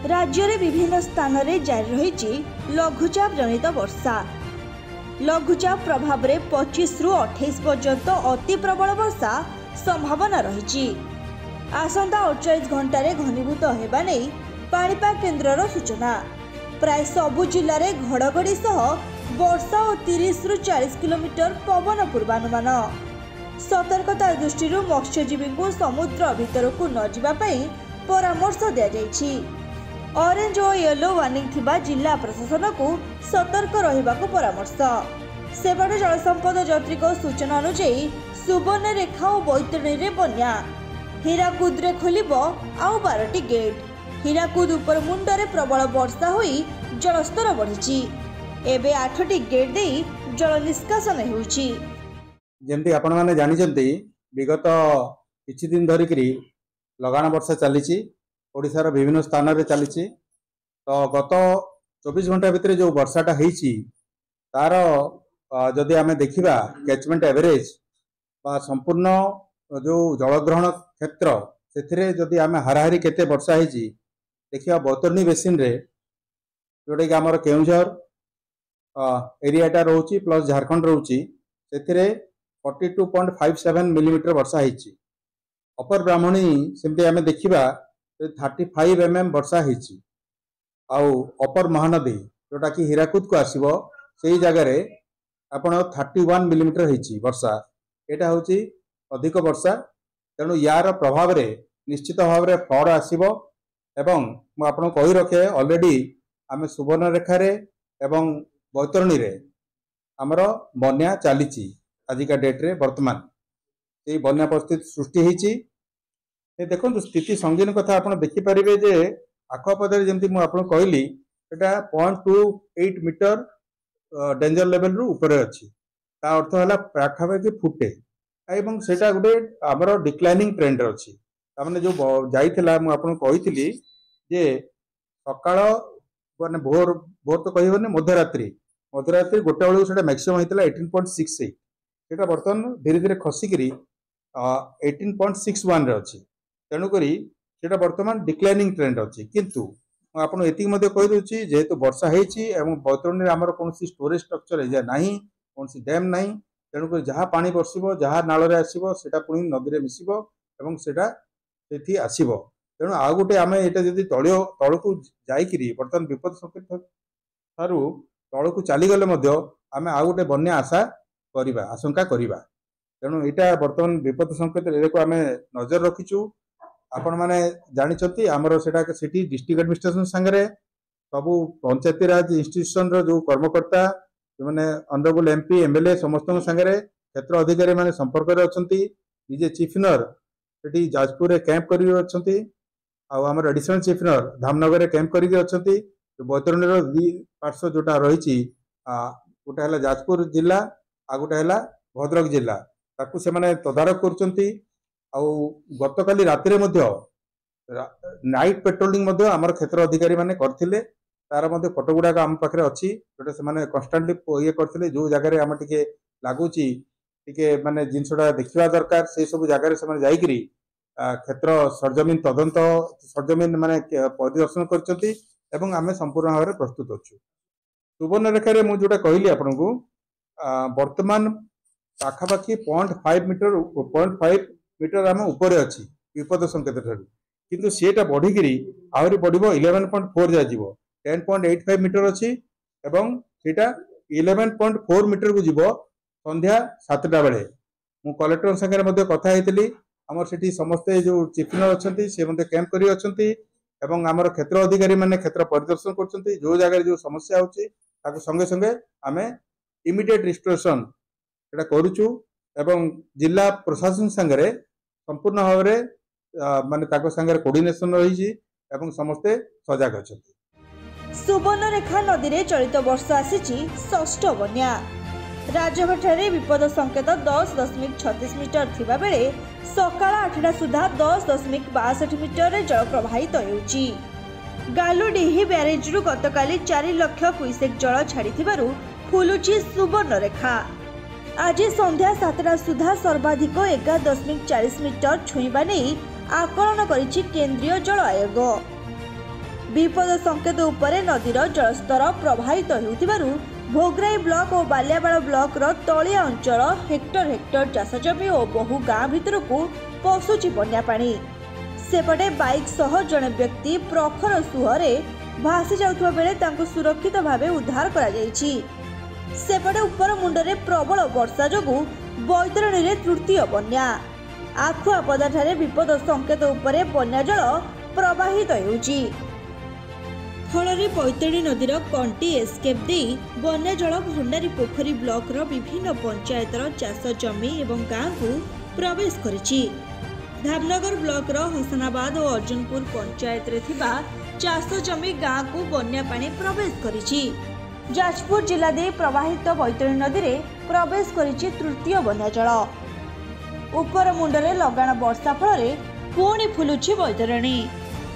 राज्य में विभिन्न स्थान में जारी रही लघुचाप जनित वर्षा। लघुचाप प्रभाव में 25 रु 28 पर्यंत अति प्रबल वर्षा संभावना रही। आसंता 48 घंटे घनीभूत होगा नहीं पाणीपाग केन्द्र सूचना। प्राय सबु जिले में घड़घड़ी सह वर्षा और 30 रु 40 किलोमीटर पवन पूर्वानुमान। सतर्कता दृष्टि मत्स्यजीवी को समुद्र भीतर को न जावाई परामर्श दि जाइछि। ऑरेंज और येलो वार्निंग थिबा जिला प्रशासन को सतर्क रहिबा को परामर्श। सेपटे जलसंपद यात्री सूचना अनुसार सुवर्णरेखा और बैतरणी रे बन्या। हीराकुद रे खोलिबो आउ 12टी गेट। हीराकुद उपर मुंडरे प्रबल वर्षा होई जलस्तर बढ़िछि। एबे 8टी गेट दे जल निष्कासन हेउछि। जेमती आपण माने जानिचंती विगत किछि दिन धरिकरी लगाण वर्षा चलीछि। ओडिशार विभिन्न स्थान रे चलीछि। तो गत 24 घंटा भितर जो वर्षाटा होईछि तार जदि आमे देखिबा कैचमेंट एवरेज बा संपूर्ण जो जलग्रहण क्षेत्र सेथिरे जदि आमे हाराहारी केते वर्षा होईछि देखिबा बैतरणी बेसिन रे जोटा कि आमर केउझर एरियाटा रोची प्लस झारखंड रोची सेथिरे 42.57 मिलीमीटर वर्षा होईछि। अपर ब्राह्मणी सेमती आमे देखिबा 35 mm वर्षा होईछि। आउ अपर महानदी जोटा कि हीराकुद को आसीबो सेही जगह रे आपण 31 मिलीमीटर होईछि वर्षा। एटा होची अधिक वर्षा। तेणु यार प्रभाव रे निश्चित भाव रे फ्लड आसीबो। एवं मु आपण कहि रखे ऑलरेडी आमे सुवर्णरेखा रे एवं बैतरणी रे हमर बन्या चलीछि। आजिका डेट रे वर्तमान से बन्या परिस्थिति सृष्टि होईछि। देखो स्थिति संगीन कथा आप देखिपारे जे आखपदे जमी मुझे कहली एटा 0.28 मीटर डेंजर लेवल रु ऊपर अच्छी। ता अर्थ है पाखापाखि फुटे एवं सेटा गोटे आमर डिक्लाइनिंग ट्रेंड अच्छी। ताने जो जाइथिला मु आपन कहिथिली जे सकाळ माने भोर भोर तो कहबने मध्यरात्रि गोटे बेलू से मैक्सिमम होता 18.68। सेटा बर्तमान धीरे धीरे खसिकी 18.61 अच्छी। तेणुकरी सेटा बर्तमान डिक्लाइनिंग ट्रेंड अच्छी। किंतु आपन एतिक मध्ये कहि दोछि जेहेतु वर्षा हेछि एवं बैतरणी हमर कोनसी स्टोरेज स्ट्रक्चर एजा नाही, कोनसी डैम नाही। तेणुकरी जहाँ पानी बरसिबो जहाँ नाल रे आसीबो सेटा पुनी नदी रे मिसिबो एवं सेटा सेठी आसीबो। तेणु आ गोटे आमे एटा जदि तळकु जाइकिरी बर्तमान विपद संकेत थारु तळकु चली गले मध्ये आमे आ गोटे बन्या आशा करिबा आशंका करिबा। तेणु एटा बर्तमान विपद संकेत एको आमे नजर रखिछु। आपण माने जानिचंती हमर सेटा सिटी डिस्ट्रिक्ट एडमिनिस्ट्रेशन संगे सबु पंचायती राज इंस्टीट्यूशन रो जो कर्मकर्ता माने ऑनरेबल एमपी एमएलए समस्त संगे क्षेत्र अधिकारी माने संपर्क रे अछंती। निजे चीफ इनर सेठी जाजपुर रे कैंप करि अछंती। आ हमर एडिशनल चीफ इनर धामनगर रे कैंप करि अछंती। बैतरणी रो दी पार्श्व जोटा रहिछि गोटा हला जाजपुर जिला आ गोटा हला भद्रक जिला ताकू से माने तदारक करचंती। आउ गतकाली राति रे मध्य नाइट पेट्रोलिंग मध्य आमर क्षेत्र अधिकारी माने करथिले। तार मध्य फोटो गुडा आम पाखरे अछि जोटा से माने कन्स्टेंटली ये करथिले। जो जगह रे हम टिके लागुची टिके माने जिनसडा देखिबा दरकार से सब जगह रे से माने जाईकरी क्षेत्र सरजमीन तदंत सरजमीन माने परिदर्शन करचंती एवं आमे संपूर्ण भाव रे प्रस्तुत अछु। सुवर्णरेखा रे मु जोटा कहली आपनकू वर्तमान पाखापाखि 0.5 मीटर आम ऊपर अच्छी विपद संकेत ठारू। किंतु सेटा बढ़िकी आहरी बढ़ो 11.4 जाइबो 10.85 मीटर अच्छी एवं सेटा 11.4 मीटर को जीवो संध्या 7टा बेले। मु कलेक्टर संगे मध्ये कथा हेतिली। हमर सेठी समस्ते जो चिफिनर अछंती से मध्ये कैंप करी अछंती एवं हमर क्षेत्र अधिकारी माने क्षेत्र परिदर्शन करछंती। जो जगह जो समस्या होची ताको संगे संगे आमे इमीडिएट रिस्टोरेशन एटा करूछु एवं जिला प्रशासन संगे संपूर्ण भाव में माने ताको संगे कोऑर्डिनेशन रही एवं समस्ते सजग अछंती। सुवर्णरेखा नदी रे चलित वर्ष आसीछि षष्ठ बन्या। राजघाटे विपद संकेत 10.36 मीटर थिबा बेले सकाळ 8टा सुधा 10.62 मीटर रे जल प्रवाहित हेउछि। गालुडीही ब्यारेज रु गतकाली 4 लाख क्यूसेक जल छाड़ी फुलुछि सुवर्णरेखा। आज संध्या 7टा सुधा सर्वाधिक 11.40 मीटर छुईबा नहीं आकलन करिछि केंद्रीय जल आयोग। विपद संकेत उपरे नदीर जलस्तर प्रभावित होउथिबारु भोगराई ब्लॉक और बालियाबाड़ ब्लॉक रो तलिया अंचल हेक्टर हेक्टर चाष जमी और बहु गाँ भितर को पशुची बन्या पानी। सेपटे बाइक सह जड़े व्यक्ति प्रखर सुहरे भासी जाउथबा बेले तांको सुरक्षित भावे उद्धार करा जायछि। सेपटे उपर मुंडरे प्रबल वर्षा जोगु बैतरणी रे तृतीय बन्या। आखुआपदा ठारे विपद संकेत उपरे बन्या जल प्रवाहित हेउछि। फलरे बैतरणी नदीर कंटी एस्केप दे बन्या जल भंडारी पोखरी ब्लॉक रो विभिन्न पंचायतर चाष जमी एवं गाँ को प्रवेश करिछि। धामनगर ब्लॉक रो हसनाबाद और अर्जुनपुर पंचायत रे थिबा चाष जमी गाँ को बन्या पानी प्रवेश करिछि। जाजपुर जिला दे प्रवाहित बैतरणी नदी रे प्रवेश करिछि तृतीय बन्या जल। उपर मुंडरे लगाण वर्षा फल पुणी फुलुछि बैतरणी।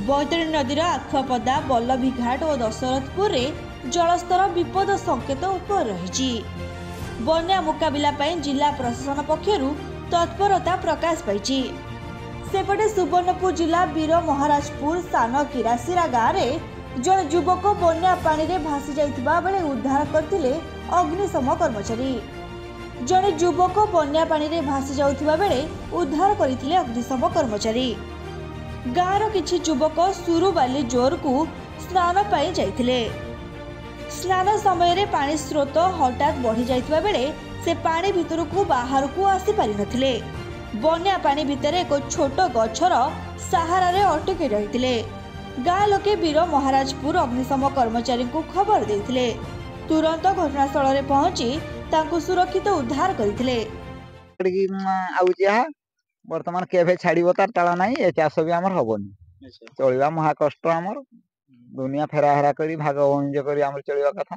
बैतरणी नदीर आखुआपदा बल्लभीघाट और दशरथपुर रे जलस्तर विपद संकेत उपर रहिछि। बन्या मुकाबिला पई जिला प्रशासन पक्षरु तत्परता प्रकाश पाइछि। सेपटे सुवर्णपुर जिला वीर महाराजपुर सान किरासीरा गाँव में जन युवक बन्या पानी रे भासी जाइतिबा बेले उद्धार करथिले अग्निशम कर्मचारी। जने युवक बन्या पानी रे भासी जाउथिबा बेले उद्धार करथिले अग्निशम कर्मचारी। गाँवर किछि युवक सुरुबाली जोर को स्नान पाई जाइथिले। स्नान समय रे पानी स्रोत हठात बढ़ी जाइतिबा बेले से पानी भितर को बाहर को आसी पारि नथिले। बन्या पानी भितर एक छोट गछर सहारा रे अटकी रहिथिले। गाँ लोके वीर महाराजपुर अग्निशम कर्मचारी को खबर देथिले। तुरंत घटनास्थल रे पहुंची तांको सुरक्षित उद्धार करथिले। बर्तमान केभे छाड़िबो तार ताला नाही। ए चाष भी हमर हबनी चलिबा महा कष्ट हमर। दुनिया फेरा हेरा करी भाग वंज करी हमर चलिबा कथा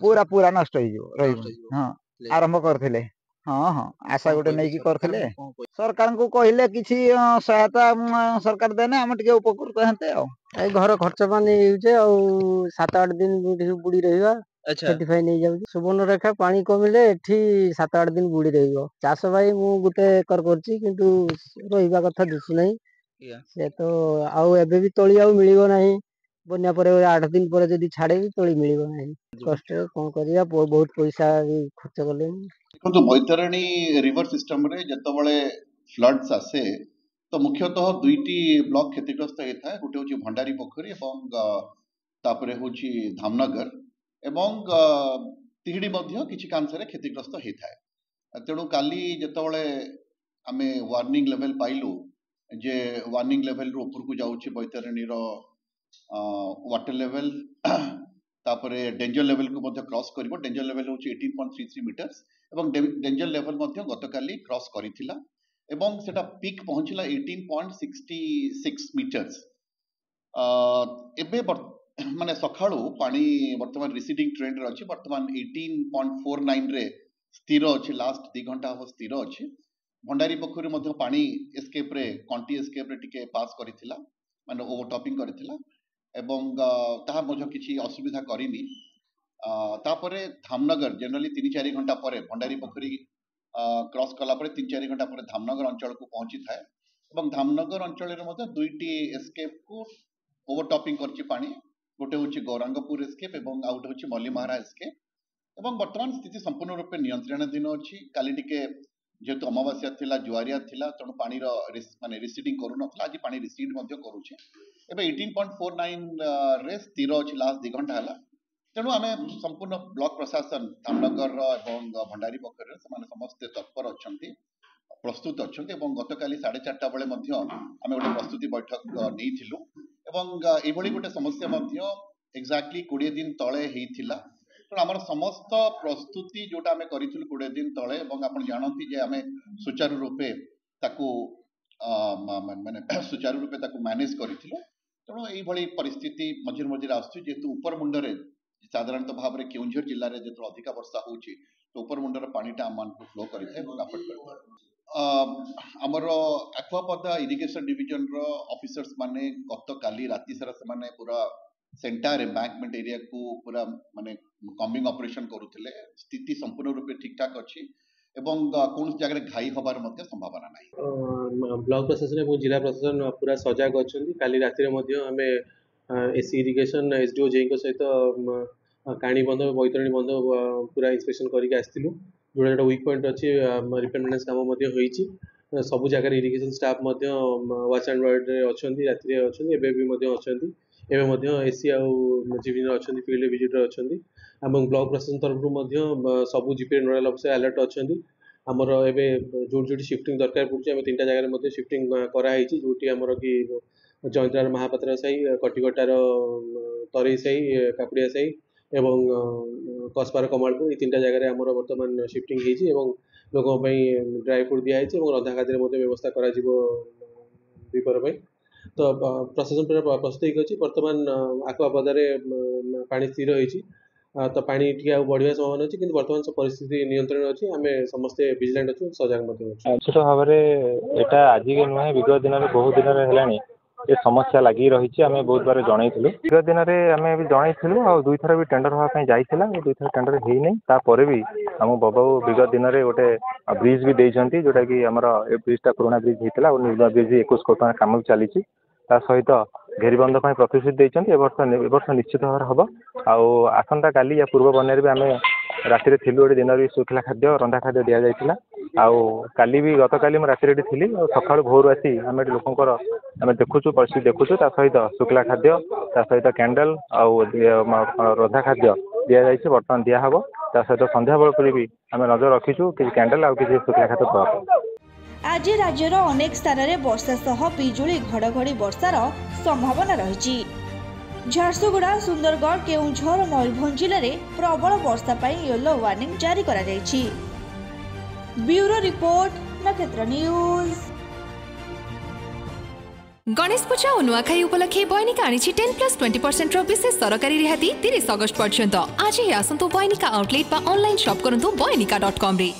पूरा पूरा नष्ट होई जो रही। हां आरंभ करथिले। हाँ हाँ आशा गोटे नहीं की करथिले। सरकार को कहले किछि सहायता सरकार देने हम टिके उपकृत हेते। आ घर खर्च पानी होउचे आ 7-8 दिन बुड़ी रहिबा। अच्छा सर्टिफाई नहीं जाउची। सुवर्णरेखा पानी कमिले एठी 7-8 दिन बुड़ी रहिबो। चाष भाई मु गुटे एकर करची किंतु रहिबा कथा दिसु नहीं। से तो आउ एबे भी तोली आउ मिलिबो नहीं। बन्या परे 8 दिन परे जदी छाड़े भी तोली मिलिबो नहीं। कष्ट कोन करिया बहुत पैसा खर्च करले। देखो बैतरणी रिवर सिस्टम रे जतबळे फ्लड्स आसे तो मुख्यतः दुईटी ब्लॉक क्षतिग्रस्त होता है। गोटे हूँ भंडारी पोखरी एवं तापरे हूँ धामनगर एवं तिहिड़ी मध्य किछि कांशरे क्षतिग्रस्त होता है। तेणु काली जतबळे आमे वार्निंग लेवल पाइलु जे वार्निंग लेवल रो ऊपर को जाउछि बैतरणी रो वाटर लेवल तापरे डेंजर लेवल को मध्य क्रॉस करिवो। डेंजर लेवल हूँ 18.33 मीटर्स एवं डेंजर लेवल मध्य गतकाली क्रॉस करिथिला एवं सेटा पीक पहुंचला 18.66 मीटर्स। एबे माने सखाळु पानी वर्तमान रिसीडिंग ट्रेंड रे अछि। वर्तमान 18.49 रे स्थिर अछि। लास्ट 2 घंटा हो स्थिर अछि। भंडारी पोखरी मध्य पानी एस्केप रे कंटी एस्केप रे टिके पास करिथिला माने ओवरटॉपिंग करिथिला एवं ताहा मध्य किछि असुविधा करिनी। तापरे धामनगर जनरली 3-4 घंटा परे भंडारी पोखरी क्रॉस कला परे 3-4 घंटा परे धामनगर अंचल को पहुंची थाए एवं धामनगर अंचल रे मध्य दुईटी एस्केप को ओवरटॉपिंग करछि पानी। गोटे हूँ गौरांगपुर एस्केप एवं आउ गोटे हूँ मल्लीमारा एस्केप एवं वर्तमान स्थिति संपूर्ण रूप नियंत्रणाधीन अच्छी। काली टिके जेहेतु अमावास्या थिला जुआरिया थिला तेणु पानी माने रिसीडिंग करू नथला। आज पानी रिसीड मध्य करूछि। एबे 18.49 रे स्थिर अछि लास्ट 2 घंटा हला। तेणु आमे संपूर्ण ब्लॉक प्रशासन धामनगर एवं भंडारी पोखरी से समस्ते तत्पर अछंती प्रस्तुत अछंती एवं गतकाली 4:30 बेले मध्य आमे गोटे प्रस्तुति बैठक नेइथिलु एवं एभली गोटे समस्या मध्य एक्जाक्टली 20 दिन तळे हेइथिला। तेणु आमर समस्त प्रस्तुति जोटा आमे करिथिलु 20 दिन तळे एवं आपण जानନ୍ତି जे आमे सुचारू रूपे ताकू माने सुचारू रूपे ताकू मैनेज करिथिलु। तेणु एभली परिस्थिति मझिर मझिर आसुछि जेतु ऊपर मुंडरे साधारणतः भाव में केउंझर जिले में जो अधिक वर्षा होची तो ऊपर मुंडर पानीटा आम को फ्लो करें। आमर आखुआपदा इरिगेशन डिविजन रो ऑफिसर्स माने गत काली राति सारा से माने पूरा सेंटर एम्बैंकमेंट एरिया को पूरा माने कॉम्बिंग ऑपरेशन करूथिले। स्थिति संपूर्ण रूप ठीक ठाक अछि एवं कौन जगह घाई हबार मध्य संभावना नहीं। ब्लॉक प्रशासन और जिला प्रशासन पूरा सजग अच्छा। काली राति आम एसी इरिगेशन एसडीओ जे सहित काणी बंध बैतरणी बंध पूरा इंस्पेक्शन करके आसलु जो जो वीक पॉइंट अच्छी रिपेयर मेंटेनेंस काम सब जगह irrigation staff watch and ward अच्छा राति अच्छा एसी जीपी अच्छा फील्ड विजिटर अच्छा ब्लॉक प्रशासन तरफ सब जीपी नोडाल ऑफिसर अलर्ट अच्छा आमर एवं जो जो शिफ्टिंग दरकार पड़े 3टा जगह शिफ्टिंग कराई जोटी आमर कि जयंतरार महापात्र साही कटिकटार तरई साही काकुड़िया साही एवं कसपार कमालपुर ये 3टा जगह आमर बर्तमान शिफ्टिंग होती लोकों ड्राई फ्रूट दिखाई रंधा खाद्य व्यवस्था कर तो प्रशासन पूरा प्रस्तुत होती बर्तमान आखुआपदारे पानी स्थिर होती तो पानी टी बढ़िया संभावना अच्छी किंतु बर्तमान सब परिस्थिति नियंत्रण अच्छी आम समस्ते विजिलेंट अच्छे सजग निश्चित भाव में यहाँ आज नुहे विगत दिन में बहुत दिन है ये समस्या लगी रही आम बहुत बार जनइलु विगत दिन में आम जनइलु आ दुई थर भी टेंडर हाँपाई जाइला दुई थर टेंडर हो नहीं भी आम बाबू विगत दिन में गोटे ब्रिज भी देती जोटा कि आमर ए ब्रिजटा पुराना ब्रिज होता है नुआ ब्रिज 21 कोटी कम चली सहित घेरीबंध प्रतिश्रुति देते वर्ष निश्चित भाव हम आसंता काली या पूर्व बनिया भी आम राति गोटे दिन भी शुखला खाद्य रंधा खाद्य दि जाइला काली भी गत काली राति थी सका भोर आसी आम लोकंर आम देखुचु परिस्थिति देखुचु सहित शुखला खाद्य सहित कैंडल रंधा खाद्य दि जाइए बर्तमान दिहब सहित संध्या बेल भी आम नजर रखीचु कि कैंडल आउ किसी शुखला खाद्य प्रभाव आज राज्यर अनेक स्थान में वर्षा सह बिजुली घड़घड़ी वर्षार संभावना रही झारसुगुड़ा सुंदरगढ़ केउंझर और मयूरभंज जिले में प्रबल वर्षा पर येलो वार्निंग जारी करा जायछि। ब्यूरो रिपोर्ट नक्षत्र न्यूज। गणेश पूजा और नुआखाई उपलक्षे बयनिका आनी 10+20% विशेष सरकारी रिहाती 30 अगस्त पर्यंत आज ही आसंतु बयनिका आउटलेट बा ऑनलाइन शॉप करंतु बयनिका.com रे।